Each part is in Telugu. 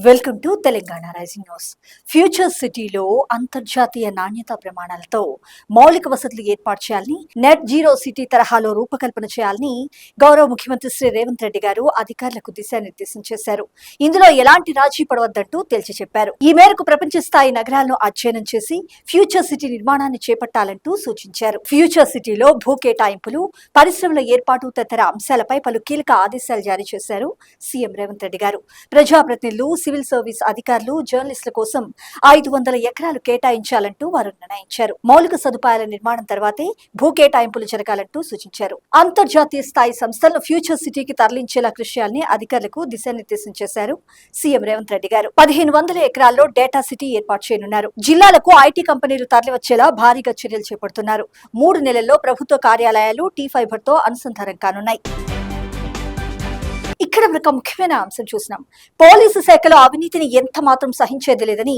Welcome to Telangana Rising News. Future సిటీలో అంతర్జాతీయ నాణ్యతా ప్రమాణాలతో మౌలిక వసతులు ఏర్పాటు చేయాలని, నెట్ జీరో సిటీ తరహాలో రూపకల్పన చేయాలని గౌరవ ముఖ్యమంత్రి శ్రీ రేవంత్ రెడ్డి గారు అధికారులకు దిశానిర్దేశం చేశారు. ఇందులో ఎలాంటి రాజీ పడవద్దంటూ తేల్చి చెప్పారు. ఈ మేరకు ప్రపంచ స్థాయి నగరాలను అధ్యయనం చేసి ఫ్యూచర్ సిటీ నిర్మాణాన్ని చేపట్టాలంటూ సూచించారు. ఫ్యూచర్ సిటీలో భూ కేటాయింపులు, పరిశ్రమల ఏర్పాటు తదితర అంశాలపై పలు కీలక ఆదేశాలు జారీ చేశారు సీఎం రేవంత్ రెడ్డి గారు. ప్రజాప్రతినిధులు, సివిల్ సర్వీస్ అధికారులు, జర్నలిస్టుల కోసం 500 ఎకరాలు కేటాయించాలంటూ వారు నిర్ణయించారు. మౌలిక సదుపాయాల నిర్మాణం తర్వాతే భూ కేటాయింపులు జరగాలంటూ సూచించారు. అంతర్జాతీయ స్థాయి సంస్థలను ఫ్యూచర్ సిటీకి తరలించేలా కృషి చేయాలని అధికారులకు దిశానిర్దేశం చేశారు సీఎం రేవంత్ రెడ్డి గారు. 1500 ఎకరాల్లో డేటా సిటీ ఏర్పాటు చేయనున్నారు. జిల్లాలకు ఐటీ కంపెనీలు తరలివచ్చేలా భారీగా చర్యలు చేపడుతున్నారు. 3 నెలల్లో ప్రభుత్వ కార్యాలయాలు టీ5 తో అనుసంధానం కానున్నాయి. ఇక్కడ ఒక ముఖ్యమైన అంశం చూసినాం. పోలీసు శాఖలో అవినీతిని ఎంత మాత్రం సహించేది లేదని,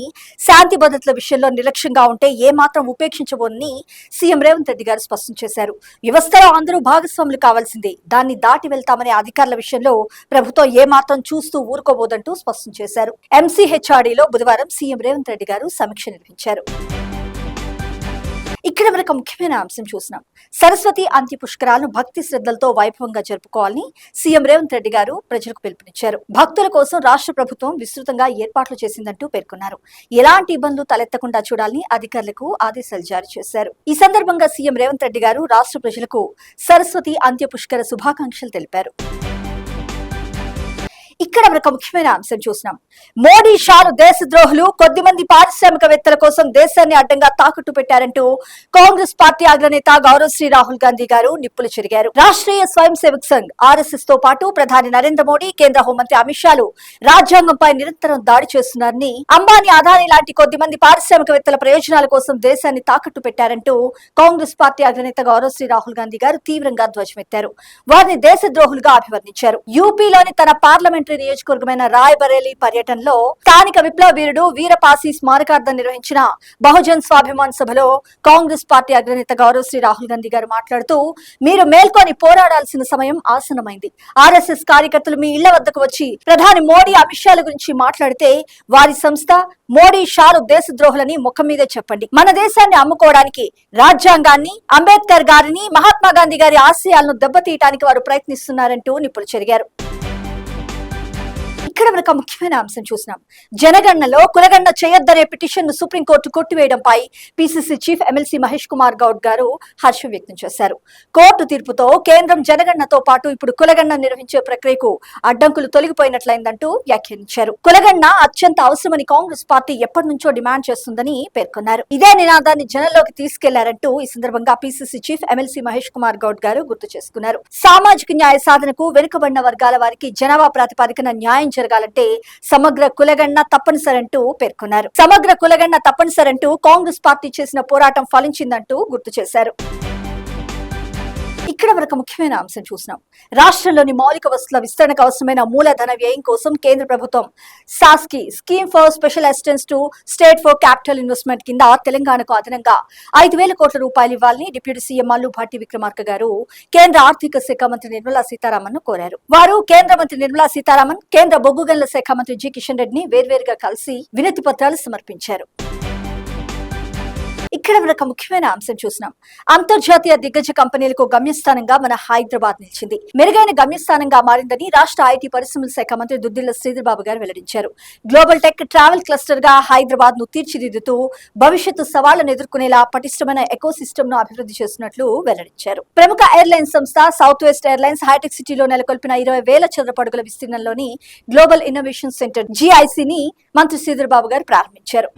శాంతి భద్రతల విషయంలో నిర్లక్ష్యంగా ఉంటే ఏ మాత్రం ఉపేక్షించబోనని సీఎం రేవంత్ రెడ్డి గారు స్పష్టం చేశారు. వ్యవస్థలో అందరూ భాగస్వాములు కావాల్సిందే, దాన్ని దాటి వెళ్తామనే అధికారుల విషయంలో ప్రభుత్వం ఏ మాత్రం చూస్తూ ఊరుకోబోదంటూ స్పష్టం చేశారు. ఎంసీహెచ్ఆర్డీలో బుధవారం సీఎం రేవంత్ రెడ్డి గారు సమీక్ష నిర్వహించారు. ఇక్కడ మనకు ముఖ్యమైన అంశం చూసినాం. సరస్వతి అంత్య పుష్కరాలను భక్తి శ్రద్ధలతో వైభవంగా జరుపుకోవాలని సీఎం రేవంత్ రెడ్డి గారు ప్రజలకు పిలుపునిచ్చారు. భక్తుల కోసం రాష్ట్ర ప్రభుత్వం విస్తృతంగా ఏర్పాట్లు చేసిందంటూ పేర్కొన్నారు. ఎలాంటి ఇబ్బందులు తలెత్తకుండా చూడాలని అధికారులకు ఆదేశాలు జారీ చేశారు. ఈ సందర్భంగా సీఎం రేవంత్ రెడ్డి గారు రాష్ట్ర ప్రజలకు సరస్వతి అంత్య పుష్కర శుభాకాంక్షలు తెలిపారు. ఇక్కడ ఒక ముఖ్యమైన అంశం చూసినాం. మోడీ షాలు దేశద్రోహులు, కొద్దిమంది పారిశ్రామికవేత్తల కోసం దేశాన్ని అడ్డంగా తాకట్టు పెట్టారంటూ కాంగ్రెస్ పార్టీ అగ్రనేత గౌరవ్ శ్రీ రాహుల్ గాంధీ గారు నిప్పులు చెరిగారు. రాష్ట్రీయ స్వయం సేవక్ సంఘ్ ఆర్ఎస్ఎస్ తో పాటు ప్రధాని నరేంద్ర మోడీ, కేంద్ర హోంమంత్రి అమిత్ షాలు రాజ్యాంగంపై నిరంతరం దాడి చేస్తున్నారని, అంబానీ, అదానీ లాంటి కొద్దిమంది పారిశ్రామికవేత్తల ప్రయోజనాల కోసం దేశాన్ని తాకట్టు పెట్టారంటూ కాంగ్రెస్ పార్టీ అగ్రనేత గౌరవ్ శ్రీ రాహుల్ గాంధీ గారు తీవ్రంగా ధ్వజమెత్తారు. వారిని దేశద్రోహులుగా అభివర్ణించారు. యూపీలోని తన పార్లమెంటరీ నియోజకవర్గమైన రాయ్బరేలీ పర్యటనలో స్థానిక విప్లవ వీరుడు వీరపాసి స్మారకార్థం నిర్వహించిన బహుజన్ స్వాభిమాన్ సభలో కాంగ్రెస్ పార్టీ అగ్రనేత గౌరవ్ శ్రీ రాహుల్ గాంధీ గారు మాట్లాడుతూ, మీరు మేల్కొని పోరాడాల్సిన సమయం ఆసన్నమైంది. ఆర్ఎస్ఎస్ కార్యకర్తలు మీ ఇళ్ల వద్దకు వచ్చి ప్రధాని మోడీ, అమిత్ షాల గురించి మాట్లాడితే వారి సంస్థ మోడీ షాలు దేశద్రోహులని ముఖం మీదే చెప్పండి. మన దేశాన్ని అమ్ముకోవడానికి, రాజ్యాంగాన్ని, అంబేద్కర్ గారిని, మహాత్మా గాంధీ గారి ఆశయాలను దెబ్బతీయడానికి వారు ప్రయత్నిస్తున్నారంటూ నిప్పులు చెరిగారు. ఇక్కడ మనకు ముఖ్యమైన అంశం చూసినాం. జనగణనలో కులగణన చేయొద్దనే పిటిషన్ ను సుప్రీంకోర్టు కొట్టివేయడంపై PCC chief MLC Mahesh Kumar Goud గారు హర్షం వ్యక్తం చేశారు. కోర్టు తీర్పుతో కేంద్రం జనగణనతో పాటు ఇప్పుడు కులగణన నిర్వహించే ప్రక్రియకు అడ్డంకులు తొలగిపోయినట్లయిందంటూ వ్యాఖ్యానించారు. కులగణన అత్యంత అవసరమని కాంగ్రెస్ పార్టీ ఎప్పటి నుంచో డిమాండ్ చేస్తుందని పేర్కొన్నారు. ఇదే నినాదాన్ని జనంలోకి తీసుకెళ్లారంటూ ఈ సందర్భంగా PCC chief MLC Mahesh Kumar Goud గారు గుర్తు చేసుకున్నారు. సామాజిక న్యాయ సాధనకు వెనుకబడిన వర్గాల వారికి జనాభా ప్రాతిపదికన న్యాయం జరగాలంటే సమగ్ర కులగణన తప్పనిసరంటూ పేర్కొన్నారు. సమగ్ర కులగణన తప్పనిసరంటూ కాంగ్రెస్ పార్టీ చేసిన పోరాటం ఫలించిందంటూ గుర్తు చేశారు. ఇక్కడ మనకు ముఖ్యమైన అంశం చూసినాం. రాష్ట్రంలోని మౌలిక వసతుల విస్తరణకు అవసరమైన మూలధన వ్యయం కోసం కేంద్ర ప్రభుత్వం SASCI scheme for special assistance to state for capital investment కింద తెలంగాణకు అదనంగా 5,000 కోట్ల రూపాయలు ఇవ్వాలని డిప్యూటీ సీఎం మల్లు భట్టి విక్రమార్క గారు కేంద్ర ఆర్థిక శాఖ మంత్రి నిర్మలా సీతారామన్ ను కోరారు. వారు కేంద్ర మంత్రి నిర్మలా సీతారామన్, కేంద్ర బొగ్గు గనుల శాఖ మంత్రి జి కిషన్ రెడ్డిని వేర్వేరుగా కలిసి వినతి పత్రాలు సమర్పించారు. ఇక్కడ మనకు ముఖ్యమైన అంశం చూసినాం. అంతర్జాతీయ దిగ్గజ కంపెనీలకు గమ్యస్థానంగా మన హైదరాబాద్ నిలిచింది. మెరుగైన గమ్యస్థానంగా మారిందని రాష్ట్ర ఐటీ పరిశ్రమల శాఖ మంత్రి దుద్దిళ్ల శ్రీధర్ బాబు గారు వెల్లడించారు. గ్లోబల్ టెక్ ట్రావెల్ క్లస్టర్ గా హైదరాబాద్ ను తీర్చిదిద్దుతూ భవిష్యత్తు సవాళ్లను ఎదుర్కొనేలా పటిష్టమైన ఎకో సిస్టమ్ ను అభివృద్ధి చేస్తున్నట్లు వెల్లడించారు. ప్రముఖ ఎయిర్లైన్స్ సంస్థ సౌత్ వెస్ట్ ఎయిర్లైన్స్ హైటెక్ సిటీలో నెలకొల్పిన 20,000 చదరపు అడుగుల విస్తీర్ణంలోని గ్లోబల్ ఇన్నోవేషన్ సెంటర్ GIC ని మంత్రి శ్రీధర్ బాబు గారు ప్రారంభించారు.